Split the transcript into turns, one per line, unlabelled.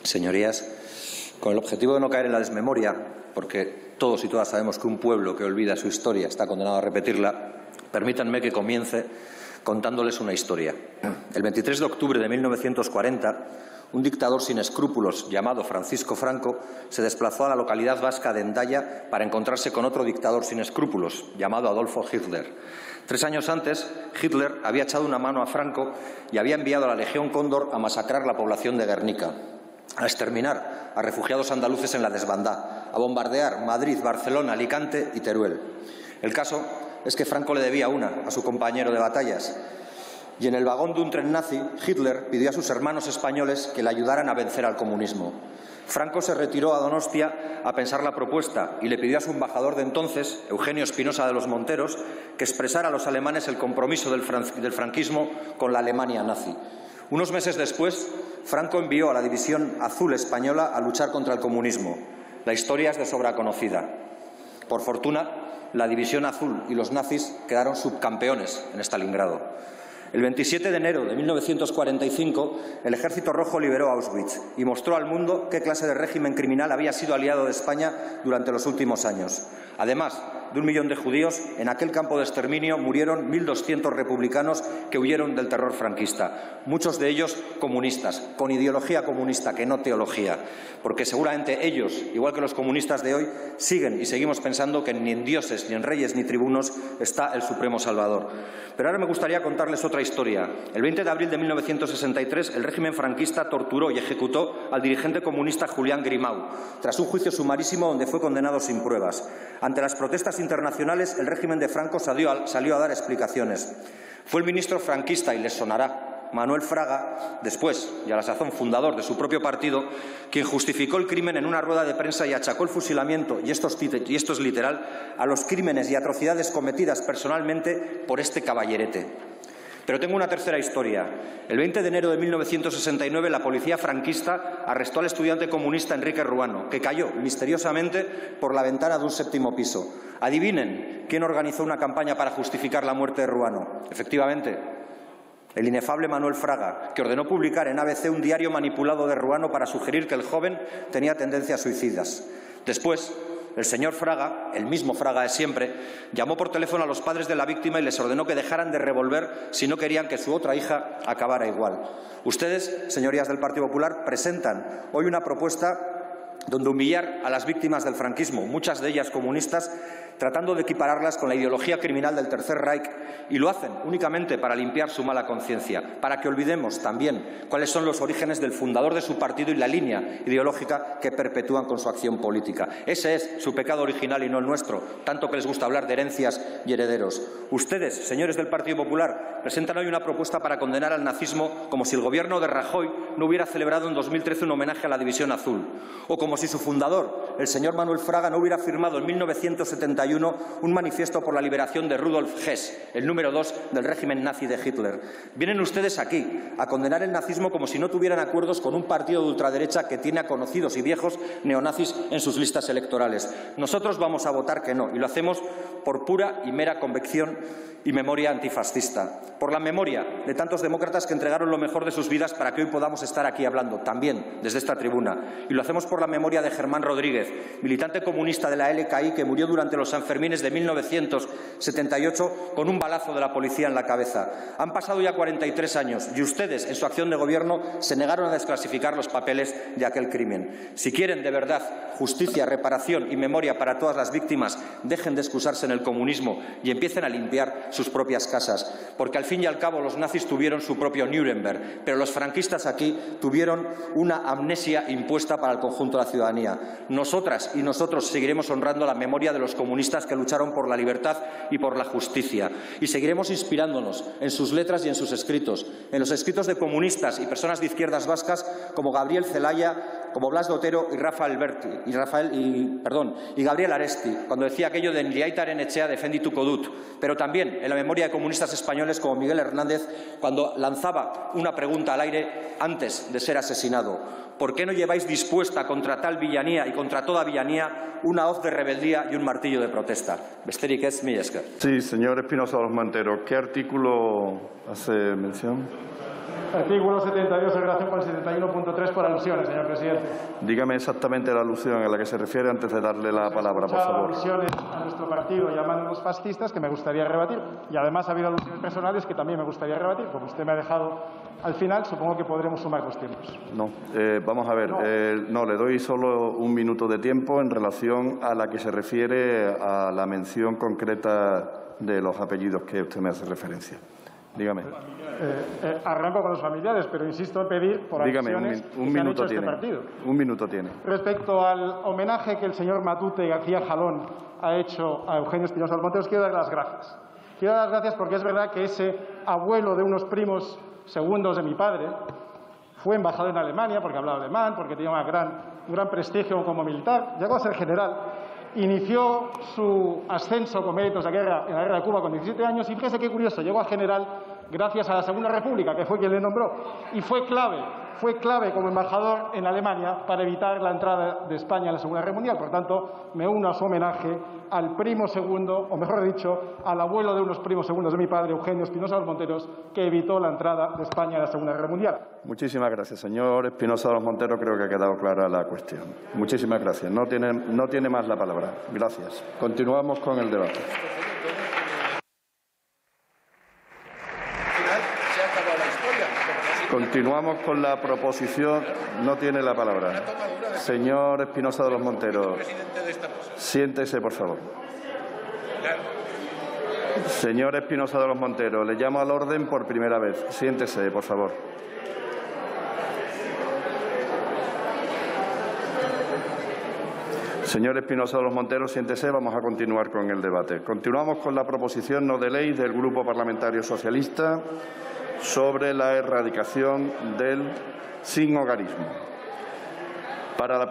Señorías, con el objetivo de no caer en la desmemoria, porque todos y todas sabemos que un pueblo que olvida su historia está condenado a repetirla, permítanme que comience contándoles una historia. El 23 de octubre de 1940, un dictador sin escrúpulos llamado Francisco Franco se desplazó a la localidad vasca de Hendaya para encontrarse con otro dictador sin escrúpulos llamado Adolfo Hitler. 3 años antes, Hitler había echado una mano a Franco y había enviado a la Legión Cóndor a masacrar la población de Guernica, a exterminar a refugiados andaluces en la desbandá, a bombardear Madrid, Barcelona, Alicante y Teruel. El caso es que Franco le debía una a su compañero de batallas, y en el vagón de un tren nazi, Hitler pidió a sus hermanos españoles que le ayudaran a vencer al comunismo. Franco se retiró a Donostia a pensar la propuesta y le pidió a su embajador de entonces, Eugenio Espinosa de los Monteros, que expresara a los alemanes el compromiso del franquismo con la Alemania nazi. Unos meses después, Franco envió a la División Azul española a luchar contra el comunismo. La historia es de sobra conocida. Por fortuna, la División Azul y los nazis quedaron subcampeones en Stalingrado. El 27 de enero de 1945, el Ejército Rojo liberó Auschwitz y mostró al mundo qué clase de régimen criminal había sido aliado de España durante los últimos años. Además de 1 millón de judíos, en aquel campo de exterminio murieron 1.200 republicanos que huyeron del terror franquista, muchos de ellos comunistas, con ideología comunista, que no teología, porque seguramente ellos, igual que los comunistas de hoy, siguen y seguimos pensando que ni en dioses, ni en reyes, ni tribunos está el Supremo Salvador. Pero ahora me gustaría contarles otra historia. El 20 de abril de 1963, el régimen franquista torturó y ejecutó al dirigente comunista Julián Grimau, tras un juicio sumarísimo donde fue condenado sin pruebas. Ante las protestas internacionales, el régimen de Franco salió a dar explicaciones. Fue el ministro franquista, y les sonará, Manuel Fraga, después y a la sazón fundador de su propio partido, quien justificó el crimen en una rueda de prensa y achacó el fusilamiento, y esto es literal, a los crímenes y atrocidades cometidas personalmente por este caballerete. Pero tengo una tercera historia. El 20 de enero de 1969, la policía franquista arrestó al estudiante comunista Enrique Ruano, que cayó misteriosamente por la ventana de un 7º piso. Adivinen quién organizó una campaña para justificar la muerte de Ruano. Efectivamente, el inefable Manuel Fraga, que ordenó publicar en ABC un diario manipulado de Ruano para sugerir que el joven tenía tendencias suicidas. Después, el señor Fraga, el mismo Fraga de siempre, llamó por teléfono a los padres de la víctima y les ordenó que dejaran de revolver si no querían que su otra hija acabara igual. Ustedes, señorías del Partido Popular, presentan hoy una propuesta donde humillar a las víctimas del franquismo, muchas de ellas comunistas, tratando de equipararlas con la ideología criminal del Tercer Reich, y lo hacen únicamente para limpiar su mala conciencia, para que olvidemos también cuáles son los orígenes del fundador de su partido y la línea ideológica que perpetúan con su acción política. Ese es su pecado original y no el nuestro, tanto que les gusta hablar de herencias y herederos. Ustedes, señores del Partido Popular, presentan hoy una propuesta para condenar al nazismo como si el gobierno de Rajoy no hubiera celebrado en 2013 un homenaje a la División Azul, o como si su fundador, el señor Manuel Fraga, no hubiera firmado en 1971 un manifiesto por la liberación de Rudolf Hess, el número 2 del régimen nazi de Hitler. Vienen ustedes aquí a condenar el nazismo como si no tuvieran acuerdos con un partido de ultraderecha que tiene a conocidos y viejos neonazis en sus listas electorales. Nosotros vamos a votar que no, y lo hacemos por pura y mera convicción y memoria antifascista, por la memoria de tantos demócratas que entregaron lo mejor de sus vidas para que hoy podamos estar aquí hablando, también desde esta tribuna. Y lo hacemos por la memoria de Germán Rodríguez, militante comunista de la LKI que murió durante los Sanfermines de 1978 con un balazo de la policía en la cabeza. Han pasado ya 43 años y ustedes, en su acción de gobierno, se negaron a desclasificar los papeles de aquel crimen. Si quieren de verdad justicia, reparación y memoria para todas las víctimas, dejen de excusarse en el comunismo y empiecen a limpiar sus propias casas, porque al fin y al cabo los nazis tuvieron su propio Nuremberg, pero los franquistas aquí tuvieron una amnesia impuesta para el conjunto de la ciudadanía. Nosotras y nosotros seguiremos honrando la memoria de los comunistas que lucharon por la libertad y por la justicia, y seguiremos inspirándonos en sus letras y en sus escritos, en los escritos de comunistas y personas de izquierdas vascas como Gabriel Zelaya, como Blas de Otero y y Gabriel Aresti, cuando decía aquello de Nliaitaren etxea defendituko dut, pero también en la memoria de comunistas españoles como Miguel Hernández, cuando lanzaba una pregunta al aire antes de ser asesinado: ¿por qué no lleváis dispuesta contra tal villanía y contra toda villanía una hoz de rebeldía y un martillo de protesta? Besterik ez, mila esker.
Sí, señor Espinosa de los Monteros, ¿qué artículo hace mención? Artículo 72 en relación con el 71.3 por alusiones, señor presidente.
Dígame exactamente la alusión a la que se refiere antes de darle la palabra, por favor.
Alusiones a nuestro partido llamándonos fascistas que me gustaría rebatir. Y además ha habido alusiones personales que también me gustaría rebatir. Como usted me ha dejado al final, supongo que podremos sumar los tiempos.
No, vamos a ver. No, le doy solo un minuto de tiempo en relación a la que se refiere a la mención concreta de los apellidos que usted me hace referencia. Dígame.
Arranco con los familiares, pero insisto en pedir por alusiones que han hecho este partido.
Un minuto tiene.
Respecto al homenaje que el señor Matute García Jalón ha hecho a Eugenio Espinosa de los Monteros, quiero dar las gracias. Quiero dar las gracias porque es verdad que ese abuelo de unos primos segundos de mi padre fue embajador en Alemania porque hablaba alemán, porque tenía un gran prestigio como militar, llegó a ser general. Inició su ascenso con méritos de guerra en la guerra de Cuba con 17 años y fíjese qué curioso, llegó a general gracias a la Segunda República, que fue quien le nombró, y fue clave como embajador en Alemania para evitar la entrada de España en la Segunda Guerra Mundial. Por tanto, me uno a su homenaje al primo segundo, o mejor dicho, al abuelo de unos primos segundos de mi padre, Eugenio Espinosa de los Monteros, que evitó la entrada de España en la Segunda Guerra Mundial.
Muchísimas gracias, señor Espinosa de los Monteros. Creo que ha quedado clara la cuestión. Muchísimas gracias. No tiene más la palabra. Gracias. Continuamos con el debate. Continuamos con la proposición. No tiene la palabra. Señor Espinosa de los Monteros, siéntese, por favor. Señor Espinosa de los Monteros, le llamo al orden por primera vez. Siéntese, por favor. Señor Espinosa de los Monteros, siéntese. Vamos a continuar con el debate. Continuamos con la proposición no de ley del Grupo Parlamentario Socialista sobre la erradicación del sinhogarismo. Para la